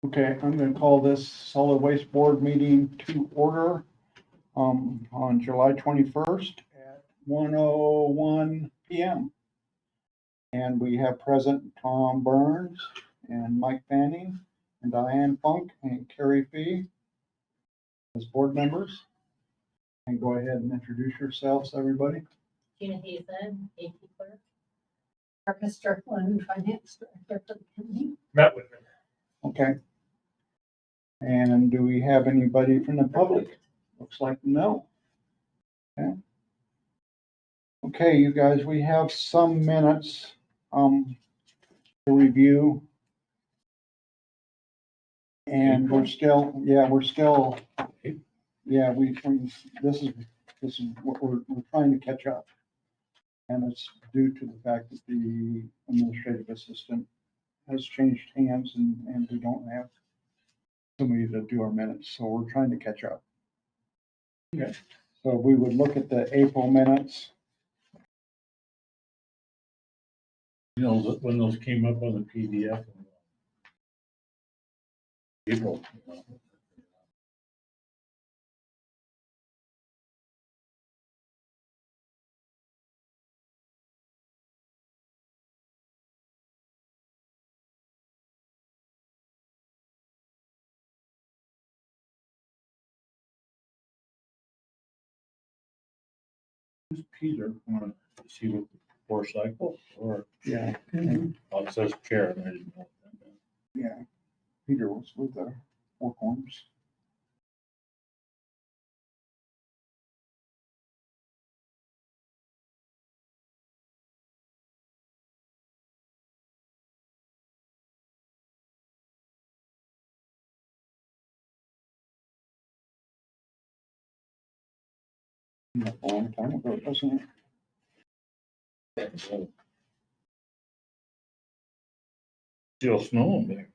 Okay, I'm gonna call this solid waste board meeting to order, on July 21st at 1:01 PM. And we have present Tom Burns and Mike Fanning and Diane Funk and Carrie Fee as board members. And go ahead and introduce yourselves, everybody. Gina Hazen, AP clerk. Rebecca Strickland, Finance Director for the county. Matt Whitman. Okay. And do we have anybody from the public? Looks like no. Okay. Okay, you guys, we have some minutes, to review. And we're still, yeah, this is what we're trying to catch up. And it's due to the fact that the administrative assistant has changed hands and we don't have somebody to do our minutes, so we're trying to catch up. Okay, so we would look at the April minutes. You know, when those came up on the PDF. April. Who's Peter? Is he with Four Cycle or? Yeah, Oh, it says chair. And I didn't know. yeah. Peter was with the Four Corners. A long time ago, doesn't it? Still snowing back.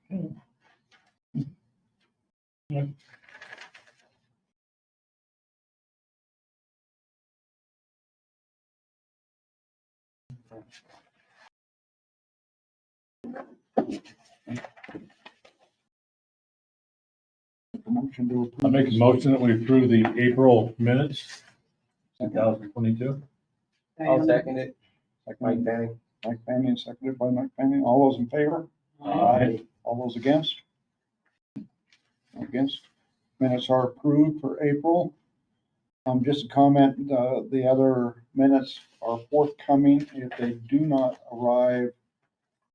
Motion to approve. I make a motion that we approve the April minutes, 2022. I'll second it. Mike Second, Fanning. Mike Fanning, seconded by Mike Fanning. All those in favor? Aye. All those against? Against. Minutes are approved for April. Just a comment, the other minutes are forthcoming. If they do not arrive,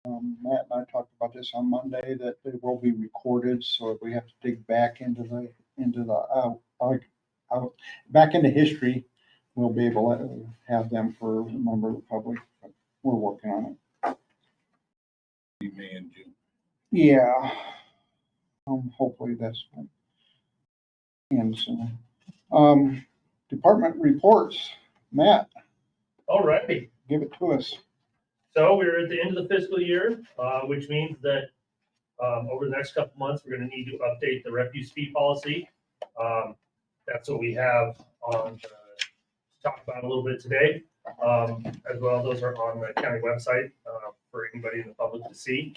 Matt and I talked about this on Monday, that they will be recorded. So if we have to dig back into back into history, we'll be able to have them for a member of the public. We're working on it. May and June. Yeah. Hopefully that's and soon. Department reports. Matt, All righty. give it to us. So we're at the end of the fiscal year, which means that over the next couple months, we're going to need to update the refuse fee policy. That's what we have on to talk about a little bit today. As well, those are on the county website for anybody in the public to see.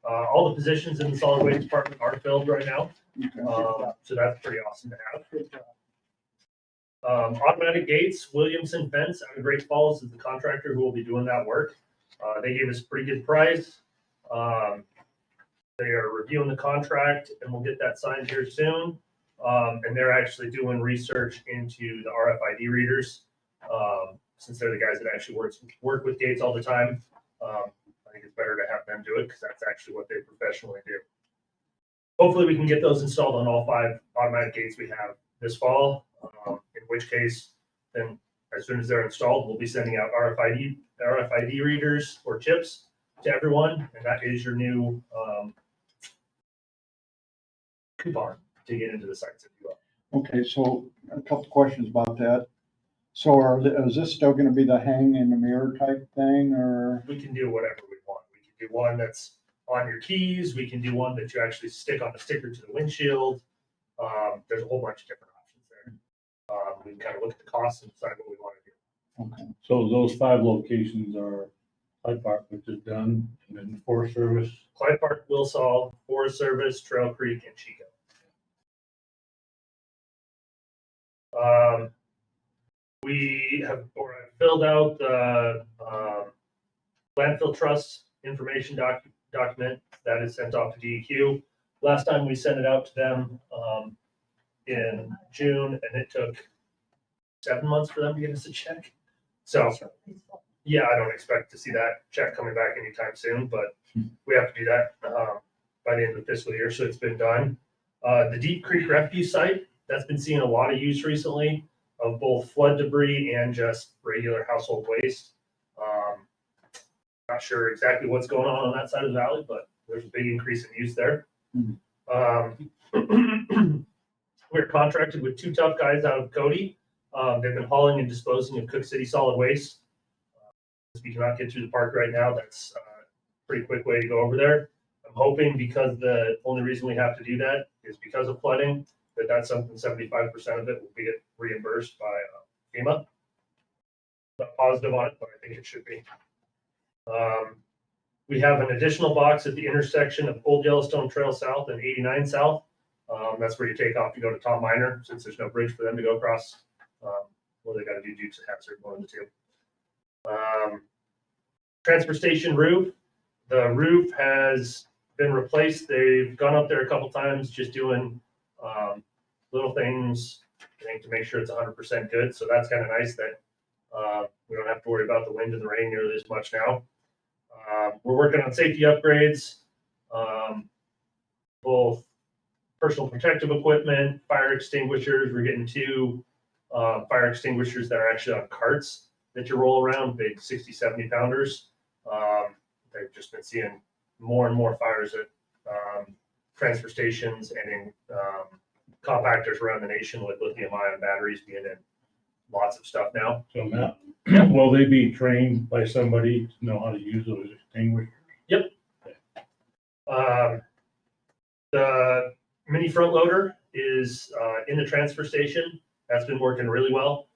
All the positions in the solid waste department are filled right now, so that's pretty awesome to have. Automatic gates, Williamson Fence out of Great Falls is the contractor who will be doing that work. They gave us a pretty good price. They are reviewing the contract and we'll get that signed here soon. And they're actually doing research into the RFID readers. Since they're the guys that actually work with gates all the time. I think it's better to have them do it because that's actually what they professionally do. Hopefully we can get those installed on all 5 automatic gates we have this fall. In which case, then as soon as they're installed, we'll be sending out RFID readers or chips to everyone, and that is your new coupon to get into the sites, if you will. Okay, so a couple questions about that. So is this still gonna be the hang in the mirror type thing, or? We can do whatever we want. We can do one that's on your keys. We can do one that you actually stick on the sticker to the windshield. There's a whole bunch of different options there. We can kind of look at the costs and decide what we want to do. Okay, So those 5 locations are Clyde Park, which is done, and then Forest Service. Clyde Park, Wilsall, Forest Service, Trail Creek, and Chico. We have filled out the landfill trust information document that is sent off to DEQ. Last time we sent it out to them in June, and it took 7 months for them to give us a check. So, yeah, I don't expect to see that check coming back anytime soon, but we have to do that by the end of the fiscal year, so it's been done. The Deep Creek Refuse Site, that's been seeing a lot of use recently of both flood debris and just regular household waste. Not sure exactly what's going on that side of the valley, but there's a big increase in use there. We're contracted with two tough guys out of Cody. They've been hauling and disposing of Cook City solid waste. If we cannot get through the park right now, that's a pretty quick way to go over there. I'm hoping, because the only reason we have to do that is because of flooding, that's something 75% of it will be reimbursed by FEMA. Not positive on it, but I think it should be. We have an additional box at the intersection of Old Yellowstone Trail South and 89 South. That's where you take off to go to Tom Minor, since there's no bridge for them to go across. Well, they got to do Dukes of Hazzard, one of the two. Transfer station roof. The roof has been replaced. They've gone up there a couple times, just doing little things, I think, to make sure it's 100% good. So that's kind of nice that we don't have to worry about the wind and the rain nearly as much now. We're working on safety upgrades, both personal protective equipment, fire extinguishers. We're getting two fire extinguishers that are actually on carts that you roll around, big 60, 70 pounders. They've just been seeing more and more fires at transfer stations and in compactors around the nation, with lithium-ion batteries being in lots of stuff now. So now, will they be trained by somebody to know how to use those extinguishers? The mini front loader is in the transfer station. That's been working really well.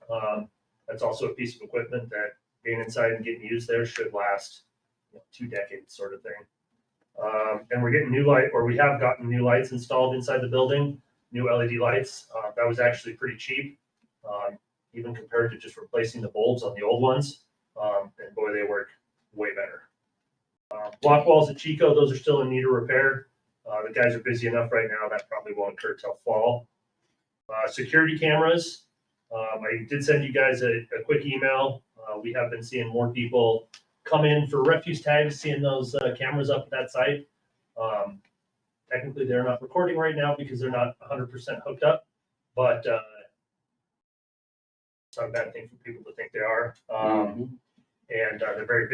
That's also a piece of equipment that, being inside and getting used there, should last 2 decades, sort of thing. And we're getting we have gotten new lights installed inside the building, new LED lights. That was actually pretty cheap, even compared to just replacing the bulbs on the old ones. And boy, they work way better. Block walls at Chico, those are still in need of repair. The guys are busy enough right now, that probably won't occur till fall. Security cameras. I did send you guys a quick email. We have been seeing more people come in for refuse tags, seeing those cameras up at that site. Technically, they're not recording right now because they're not 100% hooked up, but it's not a bad thing for people to think they are. And they're very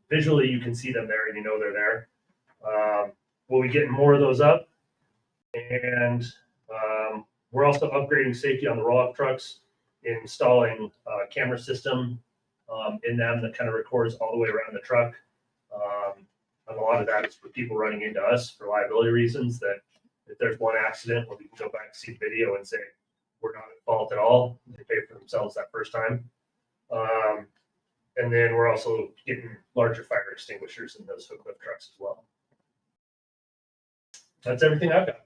visually, you can see them there and you know they're there. We'll be getting more of those up, and we're also upgrading safety on the roll-off trucks, installing a camera system in them that kind of records all the way around the truck. And a lot of that is for people running into us for liability reasons, that if there's one accident, well, we can go back and see the video and say, we're not at fault at all. They pay for themselves that first time. And then we're also getting larger fire extinguishers in those hook lift trucks as well. That's everything I've got.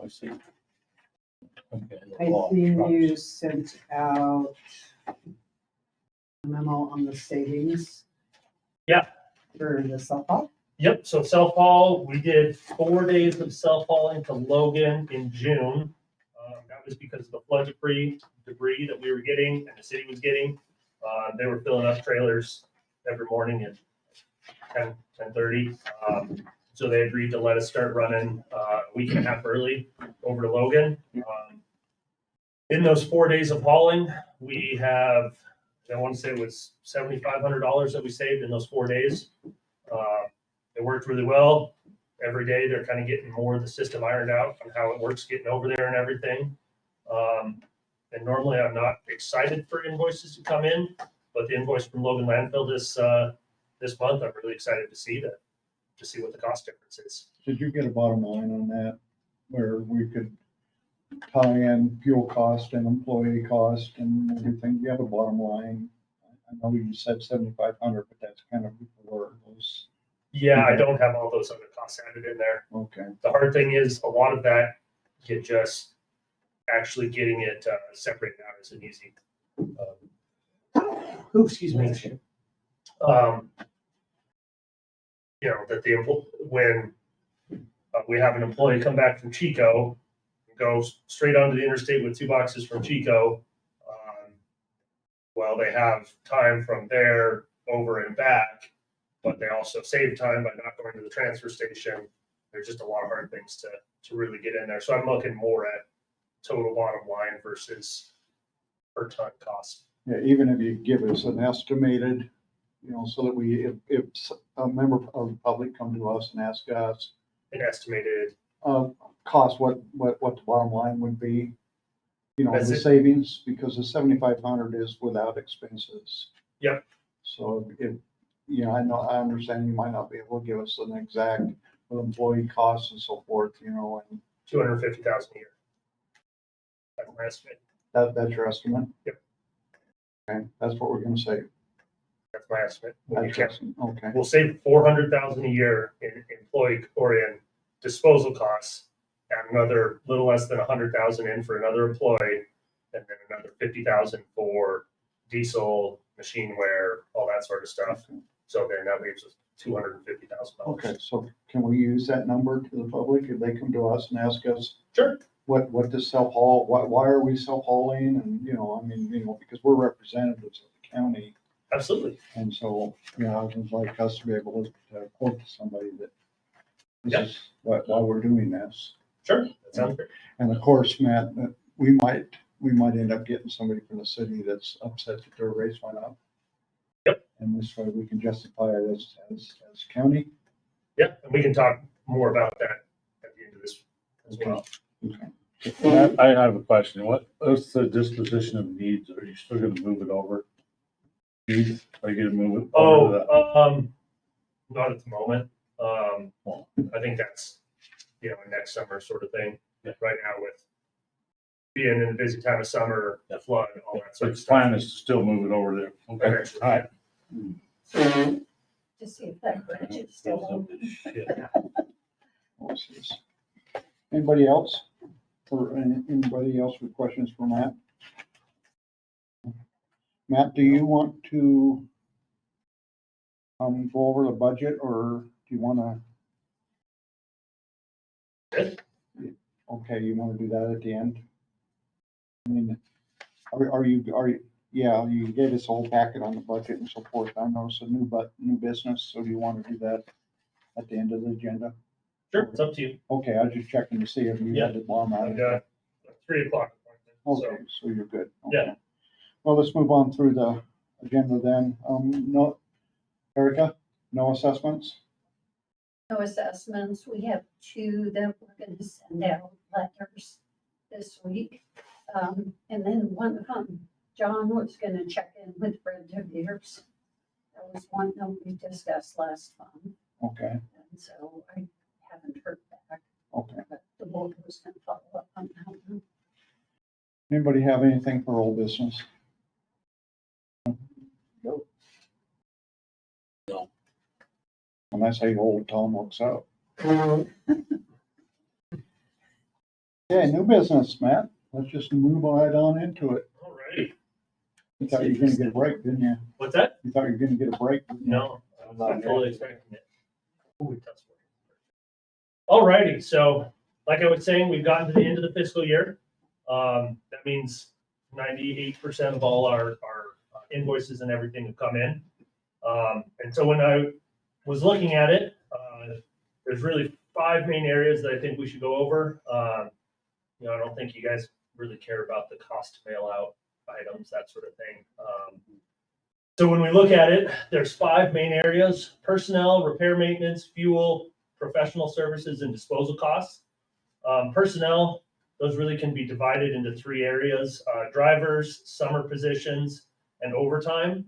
I see. Okay, the I law see trucks. you sent out a memo on the savings. Yeah. For the softball. Yep, so self-haul, we did 4 days of self-hauling to Logan in June. That was because of the flood debris that we were getting and the city was getting. They were filling up trailers every morning at 10:30. So they agreed to let us start running a week and a half early over to Logan. In those 4 days of hauling, we have, I want to say it was $7,500 that we saved in those 4 days. It worked really well. Every day they're kind of getting more of the system ironed out on how it works, getting over there and everything. And normally I'm not excited for invoices to come in, but the invoice from Logan Landfill this month, I'm really excited to see what the cost difference is. Did you get a bottom line on that, where we could tie in fuel cost and employee cost and everything. You have a bottom line. I know you said 7,500, but that's kind of before those. Yeah, I don't have all those other costs added in there. Okay, The hard thing is a lot of that, you just actually getting it separated out isn't easy. Ooh, excuse me. Um, you know, that when we have an employee come back from Chico, go straight onto the interstate with 2 boxes from Chico. Well, they have time from there over and back, but they also save time by not going to the transfer station. There's just a lot of hard things to really get in there. So I'm looking more at total bottom line versus per ton cost. yeah, even if you give us an estimated, so that if a member of the public come to us and ask us, An estimated, cost, what the bottom line would be, That's the it. savings, because the 7,500 is without expenses. Yep. So I understand you might not be able to give us an exact with employee costs and so forth, and 250,000 a year. That's my estimate. that's your estimate? Yep. Okay, that's what we're gonna say. That's my estimate. When you That's count- your estimate. Okay, We'll save 400,000 a year in employee or in disposal costs, and another little less than 100,000 in for another employee, and then another 50,000 for diesel, machine wear, all that sort of stuff. So then that leaves us $250,000. okay, so can we use that number to the public if they come to us and ask us Sure. what to self-haul, why are we self-hauling? And, because we're representatives of the county. Absolutely. And so, I would like us to be able to quote to somebody that Yep. this is why we're doing this. Sure. That sounds great. And of course, Matt, we might end up getting somebody from the city that's upset that their rates went up. Yep. And this way we can justify it as county. Yeah. And we can talk more about that at the end of this as well. Okay. I have a question. What's the disposition of needs? Are you still gonna move it over? Needs, are you gonna move it over to that? Not at the moment. I think that's, a next summer sort of thing. Yeah. Right now with being in a busy time of summer, the flood, all that So sort the of stuff. plan is to still move it over there. Okay, Eventually. all right. To see if that bridge is still open. What's this? Anybody else? Anybody else with questions for Matt? Matt, do you want to go over the budget, or do you wanna? Good. Okay, you wanna do that at the end? I mean, are you, yeah, you gave us a whole packet on the budget and so forth. I know it's a new business, so do you wanna do that at the end of the agenda? Sure, it's up to you. Okay, I was just checking to see if you had it on. I've got a 3 o'clock appointment. Okay, so you're good. Yeah. Okay. Well, let's move on through the agenda then. No, Erica, no assessments? No assessments. We have 2 that we're gonna send out letters this week. And then one of them, John was gonna check in with Fred DeVeers. That was one that we discussed last month, Okay, and so I haven't heard back, okay. but the board was gonna follow up on that one. Anybody have anything for old business? No. When I say old, Tom looks out. Okay, new business, Matt. Let's just move right on into it. Alrighty. You thought you were gonna get a break, didn't you? What's that? You thought you were gonna get a break? didn't you? No, I'm not totally expecting it. Ooh, that's weird. Alrighty, so like I was saying, we've gotten to the end of the fiscal year. That means 98% of all our invoices and everything have come in. And so when I was looking at it, there's really 5 main areas that I think we should go over. I don't think you guys really care about the cost to mail out items, that sort of thing. So when we look at it, there's 5 main areas: personnel, repair, maintenance, fuel, professional services, and disposal costs. Personnel, those really can be divided into 3 areas: drivers, summer positions, and overtime.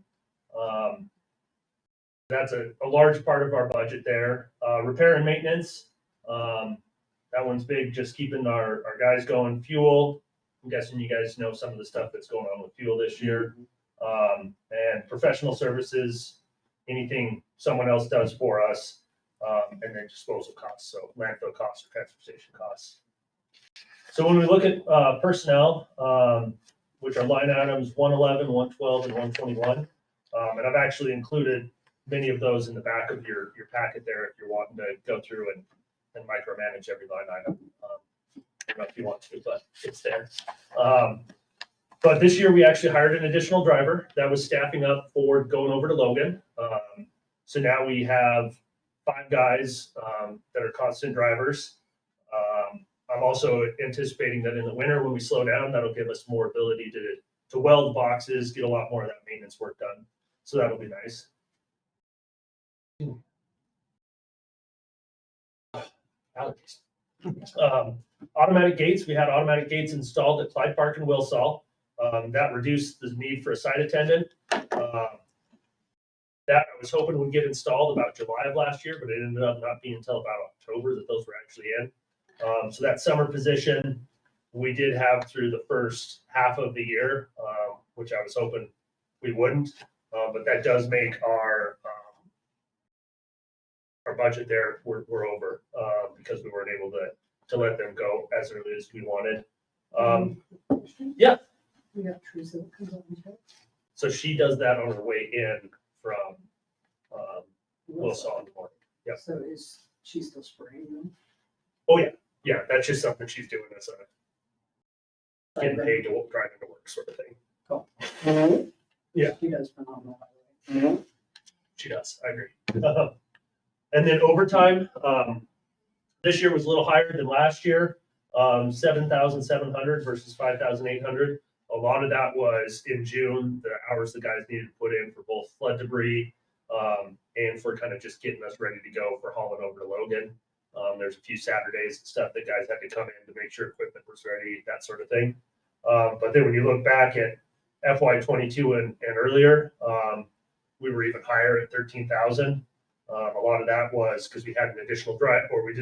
That's a large part of our budget there. Repair and maintenance, That one's big, just keeping our guys going. Fuel, I'm guessing you guys know some of the stuff that's going on with fuel this year. And professional services, anything someone else does for us, and then disposal costs, so landfill costs or transfer station costs. So when we look at personnel, which are line items 111, 112, and 121, and I've actually included many of those in the back of your packet there if you're wanting to go through and micromanage every line item. I don't know if you want to, but it's there. But this year we actually hired an additional driver that was staffing up for going over to Logan. So now we have 5 guys that are constant drivers. I'm also anticipating that in the winter when we slow down, that'll give us more ability to weld boxes, get a lot more of that maintenance work done. So that'll be nice. Allergies. Automatic gates, we had automatic gates installed at Clyde Park and Wilsall. That reduced the need for a site attendant. That I was hoping would get installed about July of last year, but it ended up not being until about October that those were actually in. So that summer position, we did have through the first half of the year, which I was hoping we wouldn't. But that does make our budget there, we're over, because we weren't able to let them go as early as we wanted. Yeah. We got Teresa that comes on the show. So she does that on her way in from Wilsall in the morning. Yep. So is she still spraying them? Oh, yeah. Yeah, that's just something she's doing as a getting paid to drive into work sort of thing. Cool. Yeah. She does phenomenal. by the way. She does, I agree. And then overtime, this year was a little higher than last year, 7,700 versus 5,800. A lot of that was in June, the hours the guys needed to put in for both flood debris and for kind of just getting us ready to go for hauling over to Logan. There's a few Saturdays and stuff that guys had to come in to make sure equipment was ready, that sort of thing. But then when you look back at FY22 and earlier, we were even higher at 13,000. A lot of that was because we had an additional drive, or we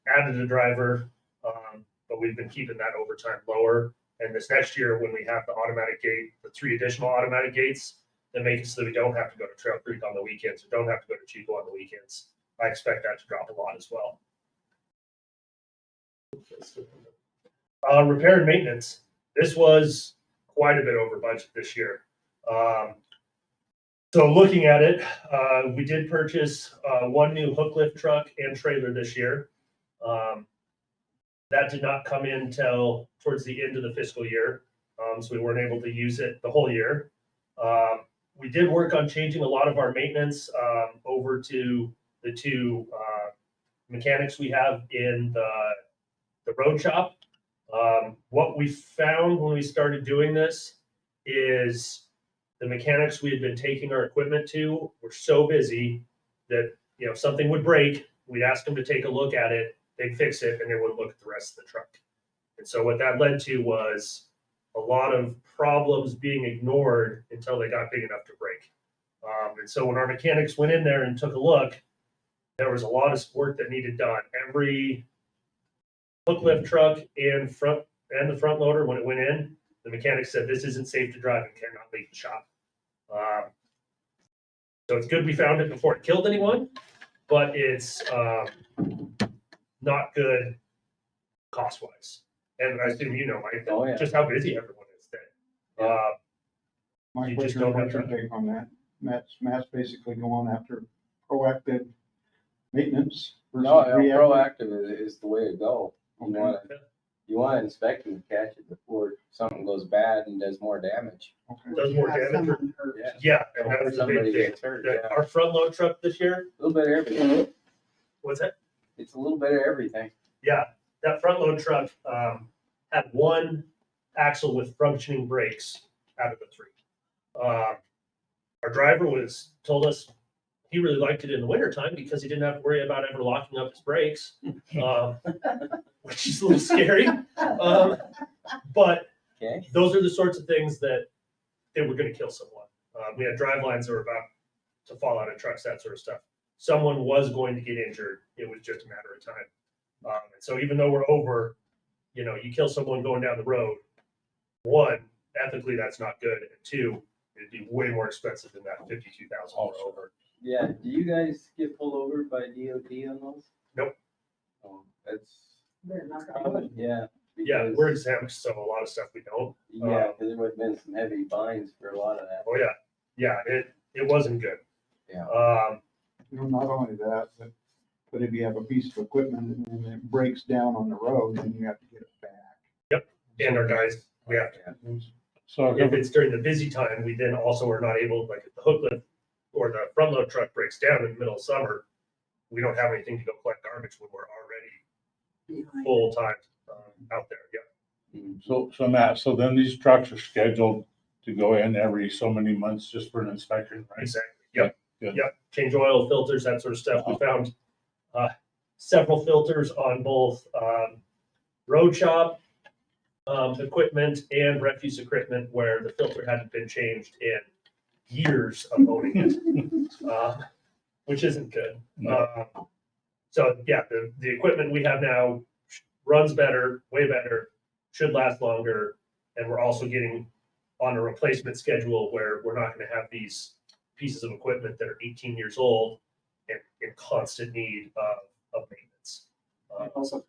added a driver, but we've been keeping that overtime lower. And this next year, when we have the automatic gate, the 3 additional automatic gates that make it so that we don't have to go to Trail Creek on the weekends, or don't have to go to Chico on the weekends, I expect that to drop a lot as well. Repair and maintenance. This was quite a bit over budget this year. So looking at it, we did purchase 1 new hook lift truck and trailer this year. That did not come in till towards the end of the fiscal year, so we weren't able to use it the whole year. We did work on changing a lot of our maintenance over to the 2 mechanics we have in the road shop. What we found when we started doing this is the mechanics we had been taking our equipment to were so busy that, you know, if something would break, we'd ask them to take a look at it, they'd fix it, and they wouldn't look at the rest of the truck. And so what that led to was a lot of problems being ignored until they got big enough to break. And so when our mechanics went in there and took a look, there was a lot of work that needed done. Every hook lift truck and the front loader, when it went in, the mechanic said, this isn't safe to drive and cannot leave the shop. So it's good we found it before it killed anyone, but it's not good cost-wise. And I assume you know, Mike, Oh, yeah. just how busy everyone is today. My You just question, don't what's have your take on that? Matt's basically going after proactive maintenance. versus No, reactive. proactive is the way to go. Okay. You want to inspect and catch it before something goes bad and does more damage. Okay. Does more Have damage. someone hurt. Yeah. Yeah, and Before that's the somebody big thing. gets hurt, That yeah. Our front load truck this year, A little bit of everything. what's that? It's a little bit of everything. Yeah, that front load truck had 1 axle with functioning brakes out of the 3. Our driver told us he really liked it in the wintertime because he didn't have to worry about ever locking up his brakes, which is a little scary. But Okay. those are the sorts of things that they were going to kill someone. We had drive lines that were about to fall out of trucks, that sort of stuff. Someone was going to get injured. It was just a matter of time. And so even though we're over, you know, you kill someone going down the road, one, ethically, that's not good. And two, it'd be way more expensive than that 52,000 we're over. Yeah, do you guys get pulled over by DOT on those? Nope. Oh, that's They're not gonna probably, yeah. Yeah, because- we're exempt, so a lot of stuff we don't. Yeah, because there would have been some heavy fines for a lot of that. Oh, yeah. Yeah, it wasn't good. Yeah. You know, not only that, but if you have a piece of equipment and it breaks down on the road, then you have to get it back. And our guys, we have to. So If it's during the busy time, we then also are not able, like if the hook lift or the front load truck breaks down in the middle of summer, we don't have anything to go collect garbage when we're already behind. full time out there. Yeah, So Matt, so then these trucks are scheduled to go in every so many months just for an inspection, right? exactly. Yep. Good. Yep. Change oil, filters, that sort of stuff. We found several filters on both road shop equipment and refuse equipment where the filter hadn't been changed in years of owning it, which isn't good. So yeah, the equipment we have now runs better, way better, should last longer, and we're also getting on a replacement schedule where we're not going to have these pieces of equipment that are 18 years old and in constant need of maintenance. It also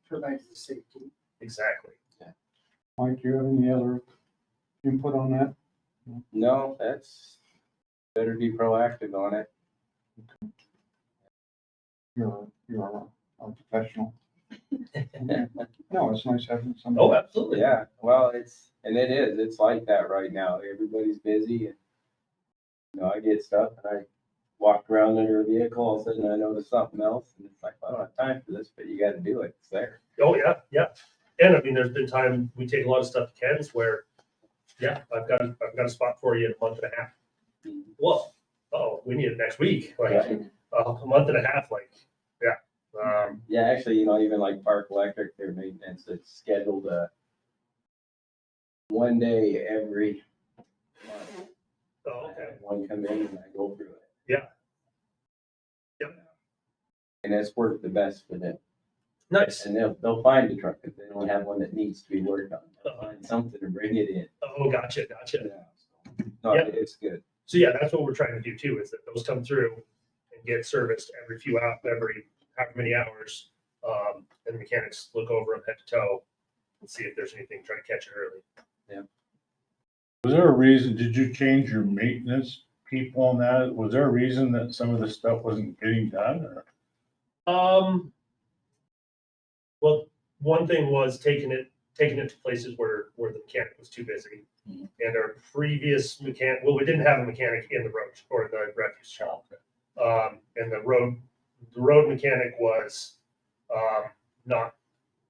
provides the safety. Exactly. Mike, do you have any other input on that? No, that's, better be proactive on it. You're a professional. No, it's nice having somebody. Oh, absolutely. Yeah, well, it's like that right now. Everybody's busy and, you know, I get stuff and I walk around under a vehicle, all of a sudden I notice something else and it's like, I don't have time for this, but you gotta do it. It's there. Oh, yeah, yeah. And I mean, there's been time, we take a lot of stuff to Ken's where, yeah, I've got a spot for you in a month and a half. Well, oh, we need it next week, like, a month and a half, like, yeah. Yeah, actually, you know, even like Park Electric, their maintenance, it's scheduled, one day every month. Oh, I okay. have one come in and I go through it. Yeah. Yep. And it's worked the best for them. Nice. And they'll find a truck if they don't have one that needs to be worked on. They'll find something to bring it in. Oh, gotcha. No, Yeah. it's good. So yeah, that's what we're trying to do too, is that those come through and get serviced every however many hours. And the mechanics look over them head to toe and see if there's anything, try to catch it early. Was there a reason, did you change your maintenance people on that? Was there a reason that some of this stuff wasn't getting done or? Well, one thing was taking it to places where the mechanic was too busy. Mhm. And our previous mechanic, well, we didn't have a mechanic in the road or the refuse shop. And the road mechanic was, not,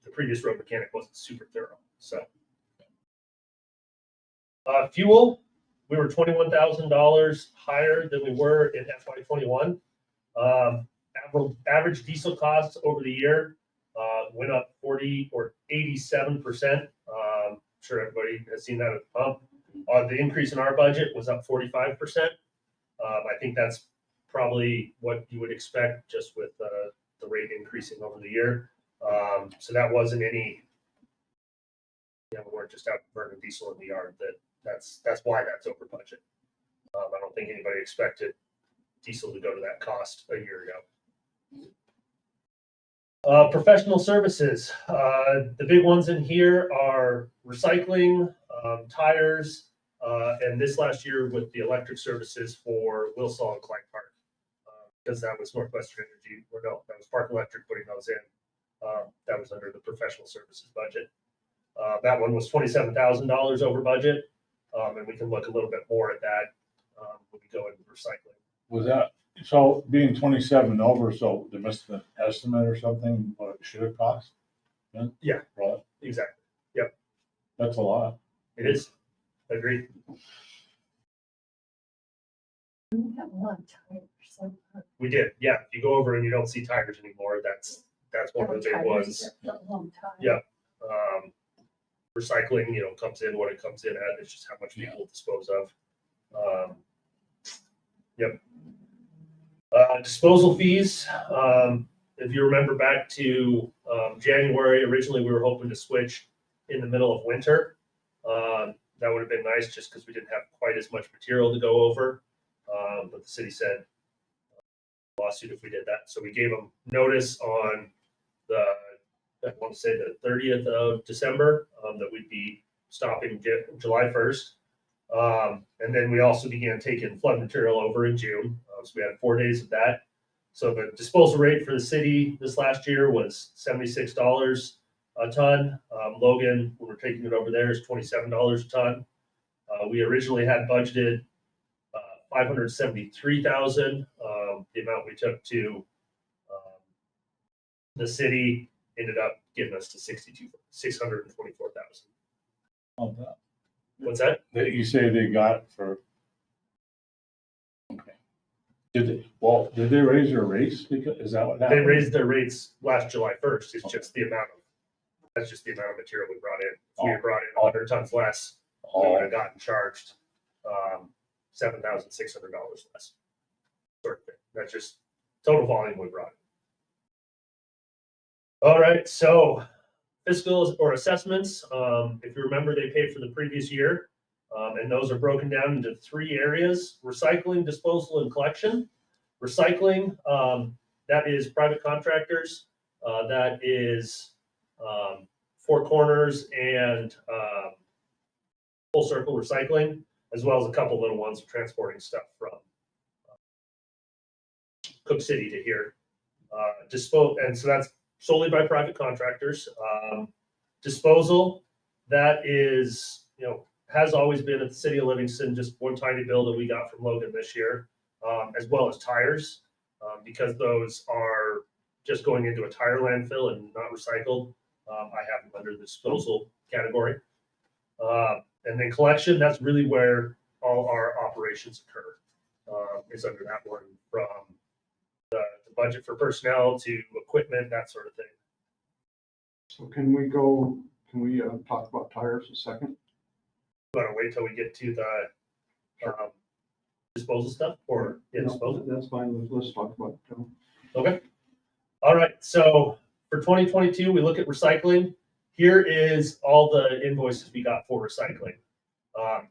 the previous road mechanic wasn't super thorough, so. Fuel, we were $21,000 higher than we were in FY '21. Average diesel costs over the year, went up 40 or 87%. Sure everybody has seen that at the pump. The increase in our budget was up 45%. I think that's probably what you would expect just with the rate increasing over the year. So that wasn't any, we weren't just out burning diesel in the yard. That's why that's over budget. I don't think anybody expected diesel to go to that cost a year ago. Professional services, the big ones in here are recycling, tires, and this last year with the electric services for Wilsall and Clyde Park. Because that was Northwestern Energy, or no, that was Park Electric putting those in. That was under the professional services budget. That one was $27,000 over budget, and we can look a little bit more at that when we go into recycling. Was that, so being 27 over, so there must have been an estimate or something, what it should have cost? Yeah. Right, Exactly. that's a lot. It is. Agreed. We have a lot of tires, so. We did. Yeah. If you go over and you don't see tires anymore, that's one of the big tires ones. are a long time. Yeah. Recycling, comes in what it comes in at. It's just how much people dispose of. Yep. Disposal fees, if you remember back to January, originally we were hoping to switch in the middle of winter. That would have been nice just because we didn't have quite as much material to go over. But the city said lawsuit if we did that. So we gave them notice on I want to say the 30th of December, that we'd be stopping July 1st. And then we also began taking flood material over in June. So we had 4 days of that. So the disposal rate for the city this last year was $76 a ton. Logan, when we're taking it over there, is $27 a ton. We originally had budgeted $573,000. The amount we took to the city ended up getting us to $624,000. Of that. What's that? That you say they got for. Okay. Did they raise their rates? Because, is that what They happened? raised their rates last July 1st. It's just the amount of, that's just the amount of material we brought in. If we had brought in 100 tons less, we would have gotten charged $7,600 less. Sort of thing. That's just total volume we brought in. All right, so fiscals or assessments, if you remember, they paid for the previous year. And those are broken down into 3 areas: recycling, disposal, and collection. Recycling, that is private contractors, that is Four Corners and Full Circle Recycling, as well as a couple little ones transporting stuff from Cook City to here. And so that's solely by private contractors. Disposal, that is, has always been at the city of Livingston, just one tiny bill that we got from Logan this year, as well as tires, because those are just going into a tire landfill and not recycled. I have them under the disposal category. And then collection, that's really where all our operations occur, is under that one, from the budget for personnel to equipment, that sort of thing. So can we talk about tires a second? Want to wait till we get to the disposal stuff, or No, disposal? That's fine, let's talk about it. Okay. All right. So for 2022, we look at recycling. Here is all the invoices we got for recycling.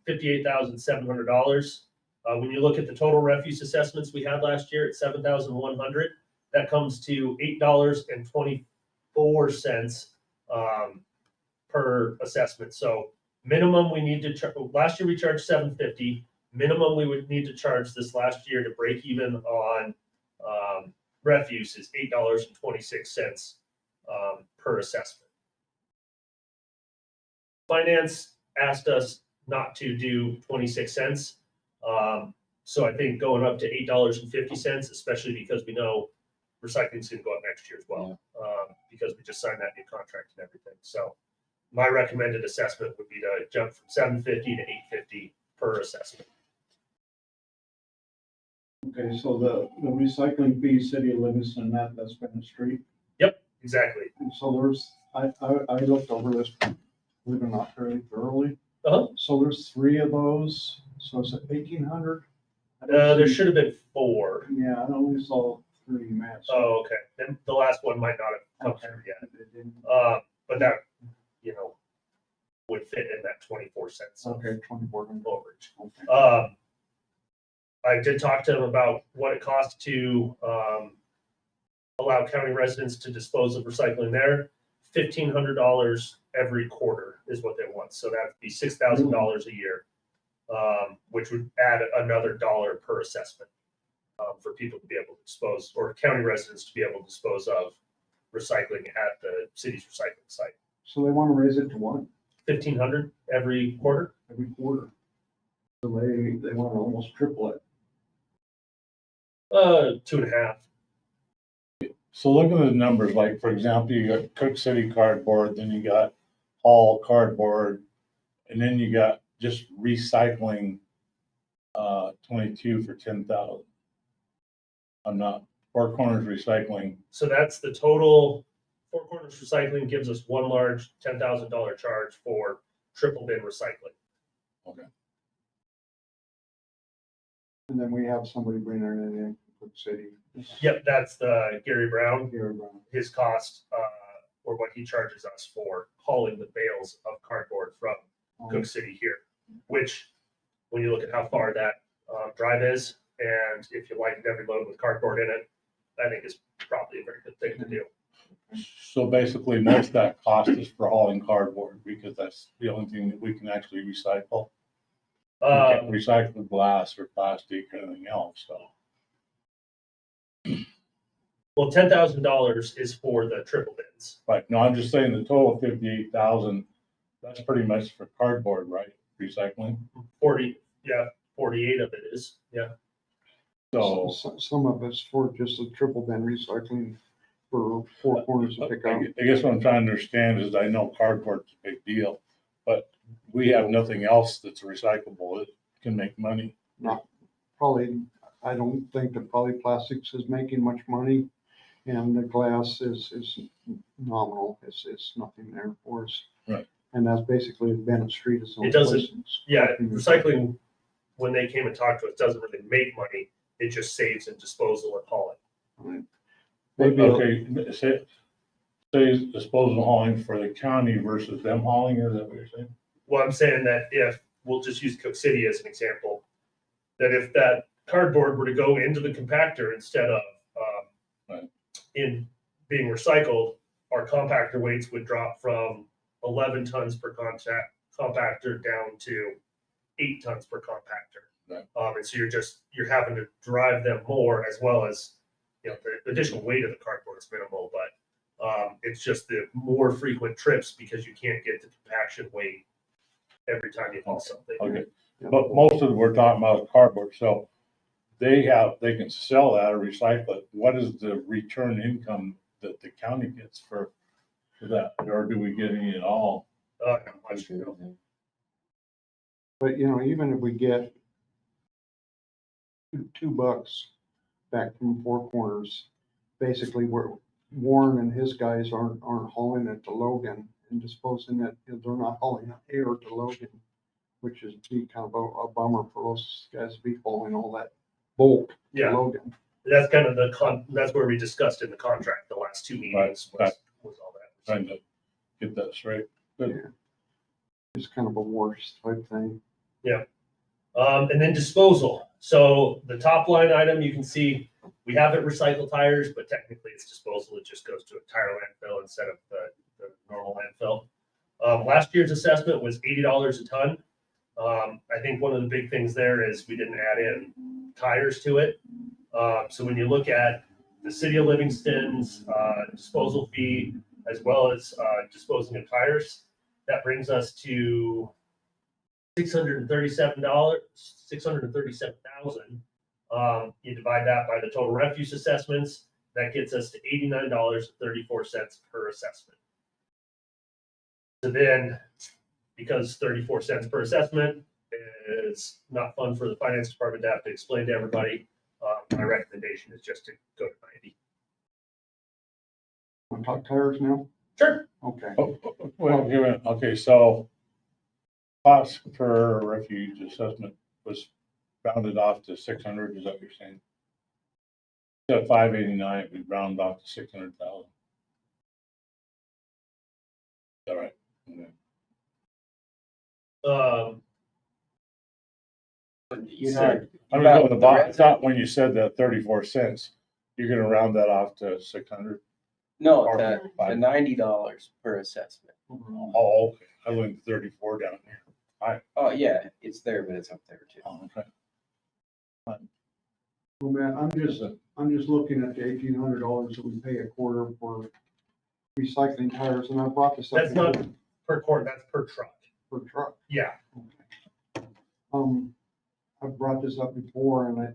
$58,700. When you look at the total refuse assessments we had last year at 7,100, that comes to $8.24 per assessment. So minimum we need to charge. Last year we charged $7.50. Minimum we would need to charge this last year to break even on refuse is $8.26 per assessment. Finance asked us not to do 26 cents. So I think going up to $8.50, especially because we know recycling is going to go up next year as well, because we just signed that new contract and everything. So my recommended assessment would be to jump from $7.50 to $8.50 per assessment. Okay, so the recycling fee, city of Livingston, that's been a street. Exactly. And so I looked over this, believe it or not, very thoroughly. Uh-huh. So there's 3 of those, so it's at 1,800. There should have been 4. Yeah, I only saw 3 matched. Oh, okay. Then the last one might not have come Okay. through yet. They didn't- But that, would fit in that 24 cents of Okay, 2,400. overage. Okay. I did talk to them about what it costs to allow county residents to dispose of recycling there. $1,500 every quarter is what they want. So that'd be $6,000 a year, which would add another $1 per assessment for people to be able to dispose, or county residents to be able to dispose of recycling at the city's recycling site. So they want to raise it to what? $1,500 every quarter. Every quarter? So they want to almost triple it. 2.5. So look at the numbers, like, for example, you got Cook City cardboard, then you got Hall cardboard, and then you got just recycling, 22 for 10,000. I'm not, Four Corners Recycling, So that's the total. Four Corners Recycling gives us one large $10,000 charge for triple bin recycling. And then we have somebody bringing it in Cook City. Yep, that's the Gary Brown, Here around. his cost, or what he charges us for hauling the bales of cardboard from Cook City here, which, when you look at how far that drive is, and if you lighten every load with cardboard in it, I think is probably a very good thing to do. So basically, most of that cost is for hauling cardboard, because that's the only thing that we can actually recycle. We can't recycle glass or plastic or anything else, so. Well, $10,000 is for the triple bins. Right, no, I'm just saying the total 58,000, that's pretty much for cardboard, right? Recycling, 48 of it is, yeah. so. Some of it's for just the triple bin recycling for Four Corners to pick up. I guess what I'm trying to understand is I know cardboard's a big deal, but we have nothing else that's recyclable that can make money. Probably, I don't think that polyplastics is making much money, and the glass is nominal. It's nothing there for us. Right. And that's basically Bennett Street is. the only It doesn't- place that's Yeah, collecting recycling, when they came and talked to us, doesn't really make money. It just saves in disposal and hauling. Right. Maybe, Okay, say disposal hauling for the county versus them hauling, is that what you're saying? Well, I'm saying that if, we'll just use Cook City as an example, that if that cardboard were to go into the compactor instead of Right. in being recycled, our compactor weights would drop from 11 tons per compactor down to 8 tons per compactor. Right. And so you're having to drive them more, as well as, you know, the additional weight of the cardboard is minimal, but it's just the more frequent trips because you can't get the compaction weight every time you haul something. Okay, but most of it we're talking about is cardboard, so they can sell that or recycle it. What is the return income that the county gets for that, or do we get any at all? Not much, you know. but you know, even if we get $2 back from Four Corners, basically Warren and his guys aren't hauling it to Logan and disposing it. They're not hauling it here to Logan, which is be kind of a bummer for those guys to be hauling all that bulk to Yeah, Logan. that's kind of that's where we discussed in the contract, the last two meetings Right. was all that. Trying to get that straight. Good. It's kind of a worse type thing. And then disposal. So the top line item, you can see, we have it recycle tires, but technically it's disposal. It just goes to a tire landfill instead of the normal landfill. Last year's assessment was $80 a ton. I think one of the big things there is we didn't add in tires to it. So when you look at the city of Livingston's disposal fee, as well as disposing of tires, that brings us to $637,000. You divide that by the total refuse assessments, that gets us to $89.34 per assessment. So then, because 34 cents per assessment is not fun for the finance department to have to explain to everybody, my recommendation is just to go to 90. Want to talk tires now? Sure. Okay. Well, okay, so cost per refuge assessment was rounded off to 600, is that what you're saying? Instead of 589, we round off to 600,000. All right. Okay. You said. I was going to buy, I thought when you said that 34 cents, you're gonna round that off to 600. No, Or to five. $90 per assessment. Oh, okay, I learned 34 down here. Oh, yeah, it's there, but it's up there too. Oh, okay. Well, man, I'm just looking at the $1,800 that we pay a quarter for recycling tires, and I brought this up. That's not per quart, that's per truck. Per truck. Yeah, I've brought this up before and it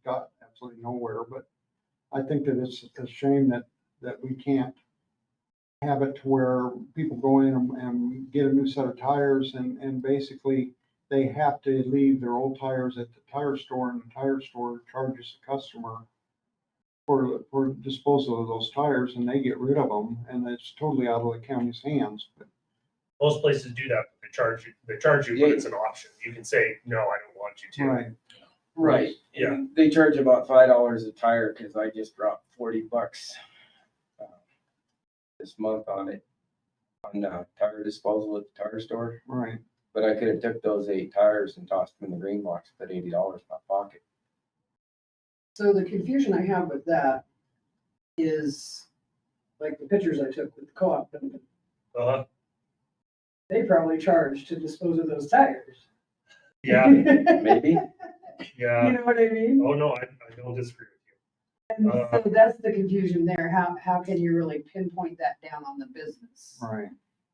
got absolutely nowhere, but I think that it's a shame that we can't have it to where people go in and get a new set of tires and basically they have to leave their old tires at the tire store, and the tire store charges the customer for disposal of those tires, and they get rid of them, and it's totally out of the county's hands. But most places do that, but they charge you, but it's an option. You can say, no, I don't want you to. right, Right, Yeah. and they charge about $5 a tire, cause I just dropped $40 this month on it, on tire disposal at the tire store. Right. But I could have took those 8 tires and tossed them in the green box, put $80 in my pocket. So the confusion I have with that is, like the pictures I took with the co-op, Uh-huh. they probably charge to dispose of those tires. Yeah, Maybe, yeah. You know what I mean? Oh, no, I don't disagree with And Uh, so that's the confusion there. How can you really pinpoint that down on the business? Right.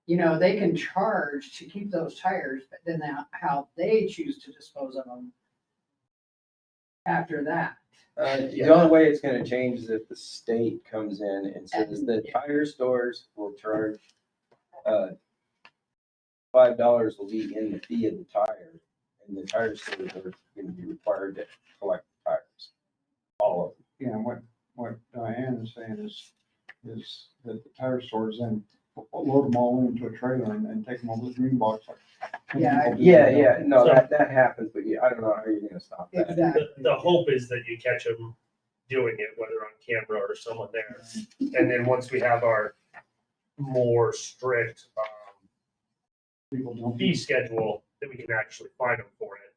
You know, they can charge to keep those tires, but then how they choose to dispose of them after that. the only way it's gonna change is if the state comes in and says the tire stores will charge, $5 will be in the fee of the tire, and the tire stores are gonna be required to collect the tires, all of them. Yeah, and what Diane is saying is that the tire stores then load them all into a trailer and take them over to the green box. like some Yeah, people do. Yeah, no, So- that happens, but yeah, I don't know how you're gonna stop that. Exactly. The hope is that you catch them doing it, whether on camera or someone there. And then once we have our more strict People don't. fee schedule, then we can actually fine them for it.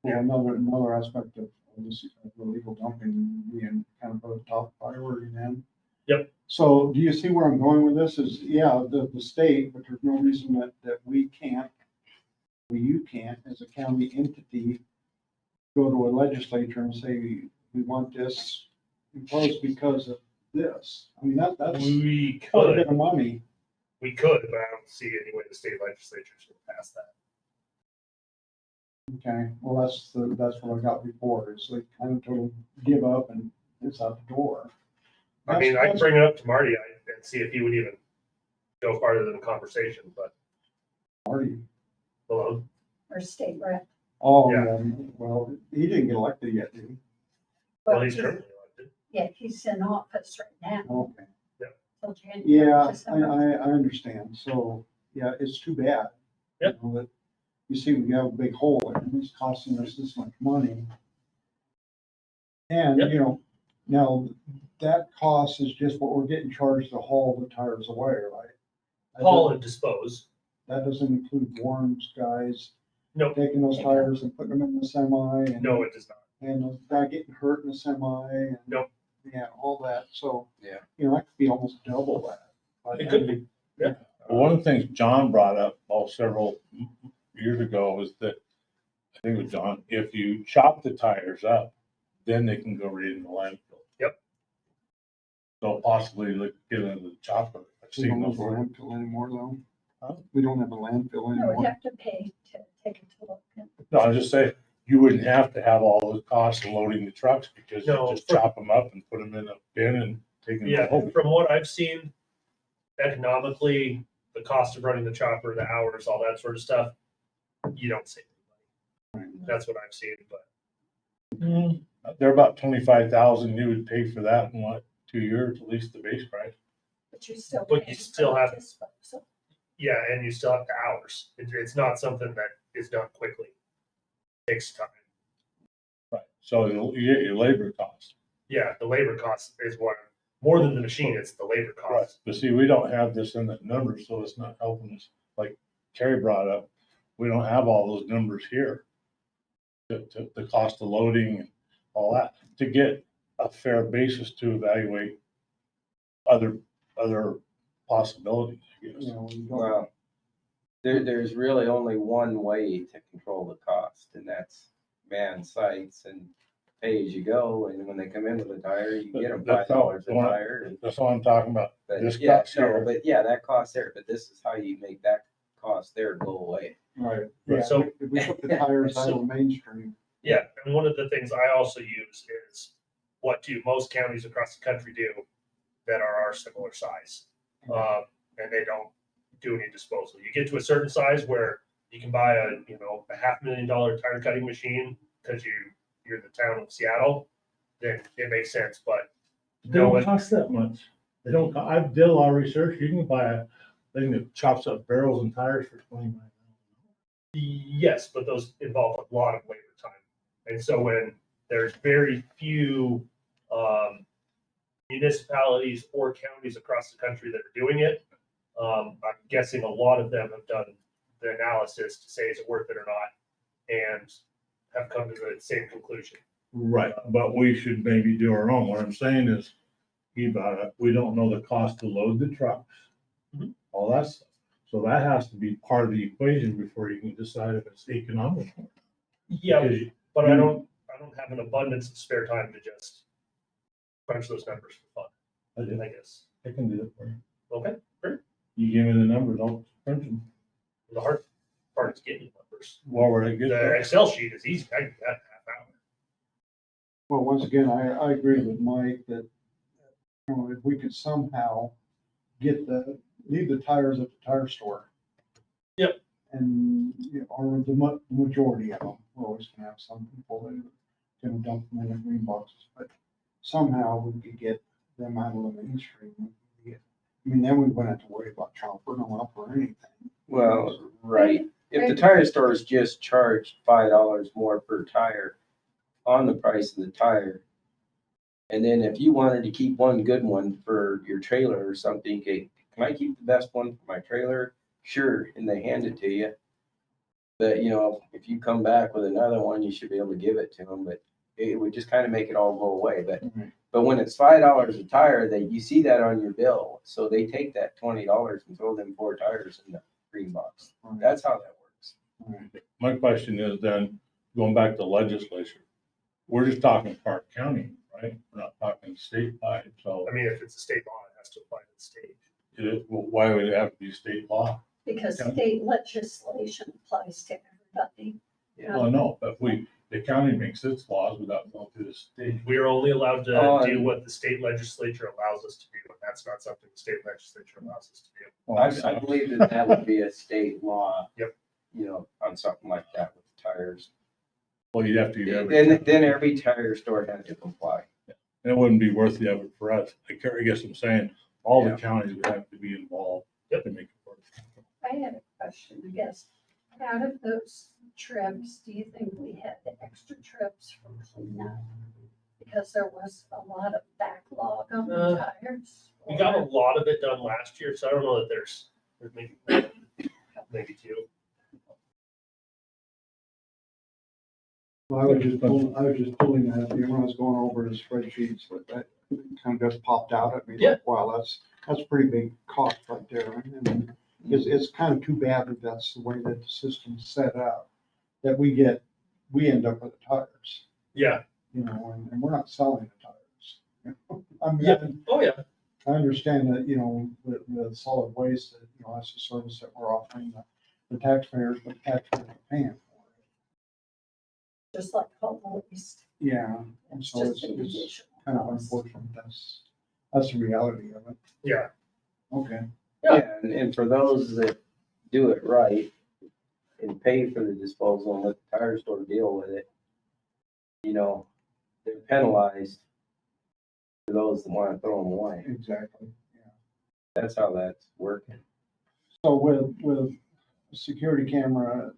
Well, another aspect of this, of illegal dumping being kind of a top priority then. Yep. So do you see where I'm going with this is, yeah, the state, but there's no reason that we can't, or you can't, as a county entity, go to a legislature and say, we want this imposed because of this. I mean, that's We quite a bit could, of money. but I don't see any way the state legislature is gonna pass that. Okay, well, that's what I got before, is like kind of total give up and it's out the door. I mean, I can bring it up to Marty and see if he would even go farther than the conversation, but Marty. hello. Or state rep. Oh, Yeah. yeah, well, he didn't get elected yet, did he? Well, he's currently elected. Yeah, he's in office right now Okay. till January. Yeah, December. I understand. So, yeah, it's too bad. you Yep. know, that You see, we have a big hole and it's costing us this much money. And, Yep. you know, now that cost is just what we're getting charged to haul the tires away, right? That Haul doesn't- and dispose. That doesn't include Warren's guys No, taking those tires and putting them in the semi and. no, it does not. And the guy getting hurt in the semi and. Nope. Yeah, all that, so. Yeah. You know, that could be almost double that. It could be. Yeah. One of the things John brought up several years ago was that, I think it was John, if you chop the tires up, then they can go right in the landfill. Yep. So possibly like get into the chopper. I've We seen don't have those. a landfill anymore though. Huh? We don't have a landfill No, we anymore. have to pay to take it to look. No, I'm just saying, you wouldn't have to have all the costs of loading the trucks because you No, just chop them up and put them in a bin and take them Yeah, home. from what I've seen, economically, the cost of running the chopper, the hours, all that sort of stuff, you don't save any money. That's what I've seen, but They're about 25,000. You would pay for that in what, 2 years, at least the base price? But you still. But pay you still for have- disposal. yeah, and you still have the hours. It's not something that is done quickly. It takes time. Right. So you get your labor costs. Yeah, the labor cost is what, more than the machine, it's the labor cost. But see, we don't have this in the numbers, so it's not helping us. Like Terry brought up, we don't have all those numbers here. The cost of loading and all that, to get a fair basis to evaluate other possibilities, I guess. You know, we don't- Well, there's really only one way to control the cost, and that's man sites and pay as you go, and when they come in with a tire, you get them That's all. $5 a tire. and- That's all I'm talking about. But This yeah, cost no, here. but yeah, that cost there, but this is how you make that cost there go away. Right. Right, Yeah, so- if we put the tires out on Main Street. Yeah, and one of the things I also use is what do most counties across the country do that are our similar size. And they don't do any disposal. You get to a certain size where you can buy a $500,000 tire cutting machine because you're the town of Seattle, then it makes sense, but They no don't one, cost that much. They don't, I've did a lot of research. You can buy a thing that chops up barrels and tires for $29. Yes, but those involve a lot of labor time. And so when there's very few municipalities or counties across the country that are doing it, I'm guessing a lot of them have done the analysis to say is it worth it or not, and have come to the same conclusion. Right, but we should maybe do our own. What I'm saying is, we don't know the cost to load the trucks. Mhm. All that stuff. So that has to be part of the equation before you can decide if it's economic. Yeah, Because but I don't have an abundance of spare time to just crunch those numbers for fun, I guess. I can do it for you. Okay, great. You give me the numbers, I'll print them. The hard part is getting numbers. Well, where I get The that. Excel sheet is easy. I can do that in half hour. Well, once again, I agree with Mike that, you know, if we could somehow leave the tires at the tire store. Yep. And, you know, or the majority of them, we're always gonna have some people that are gonna dump them in the green boxes, but somehow we could get them out of the mainstream. I mean, then we wouldn't have to worry about chopping them up or anything. Well, right. If the tire stores just charged $5 more per tire on the price of the tire, and then if you wanted to keep one good one for your trailer or something, okay, can I keep the best one for my trailer? Sure, and they hand it to you. But, you know, if you come back with another one, you should be able to give it to them, but it would just kind of make it all go away. But when it's $5 a tire, you see that on your bill. So they take that $20 and throw them 4 tires in the green box. That's how that works. My question is then, going back to legislature, we're just talking Park County, right? We're not talking statewide, so I mean, if it's a state law, it has to apply to the state. why would it have to be state law? Because Yeah. state legislation applies to everybody. Well, no, but the county makes its laws without going through the state. We are only allowed to Oh, do and- what the state legislature allows us to do, and that's not something the state legislature allows us to do. Well, I believe that would be a state law. Yep. You know, on something like that with tires. Well, you'd have to. do every- Then every tire store had to comply. And it wouldn't be worth the effort for us. I guess I'm saying, all the Yeah. counties would have to be involved to make it work. I had a question, I guess. Out of those trips, do you think we had the extra trips from cleanup? Because there was a lot of backlog on the tires. We got a or- lot of it done last year, so I don't know that there's maybe 2. Well, I was just pulling that, you know, when I was going over the spreadsheets, that kind of just popped out at me. Yeah. Like, wow, that's a pretty big cost right there. And it's kind of too bad that that's the way that the system's set up, that we end up with the tires, Yeah. you know, and we're not selling the tires. I mean, Yeah. Oh, yeah. I understand that, you know, the solid waste, that, you know, that's the service that we're offering the taxpayers, but taxpayers are paying for it. Just like home waste. Yeah, and It's so just it's an additional kind of cost. unfortunate. That's the reality of it. Yeah. Okay. Yeah, and for those that do it right and pay for the disposal and let the tire store deal with it, you know, they're penalized for those that want to throw them away. Exactly. Yeah. That's how that's working. So with a security camera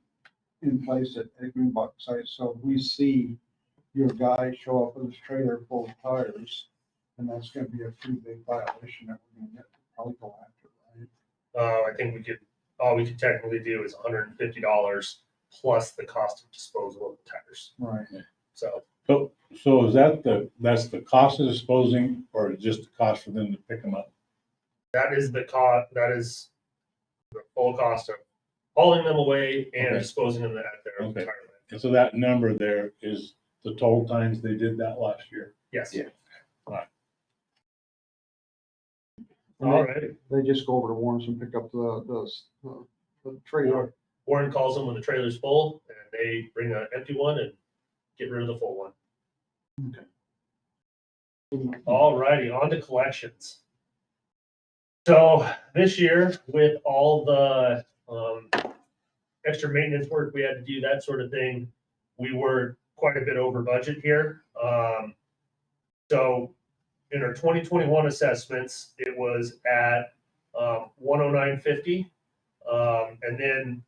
in place at Green Box site, so if we see your guy show up with his trailer full of tires, then that's gonna be a pretty big violation that we're gonna probably go after, right? I think all we could technically do is $150 plus the cost of disposal of the tires. Right. So So is that's the cost of disposing, or just the cost for them to pick them up? that is the full cost of hauling them away and Okay. disposing them at their Okay. tire land. And so that number there is the total times they did that last year. Yes. Yeah. All right. They just go over to Warren's and pick up the trailer. Warren calls them when the trailer's full, and they bring an empty one and get rid of the full one. All righty, on to collections. So this year, with all the extra maintenance work we had to do, that sort of thing, we were quite a bit over budget here. So in our 2021 assessments, it was at 109.50. And then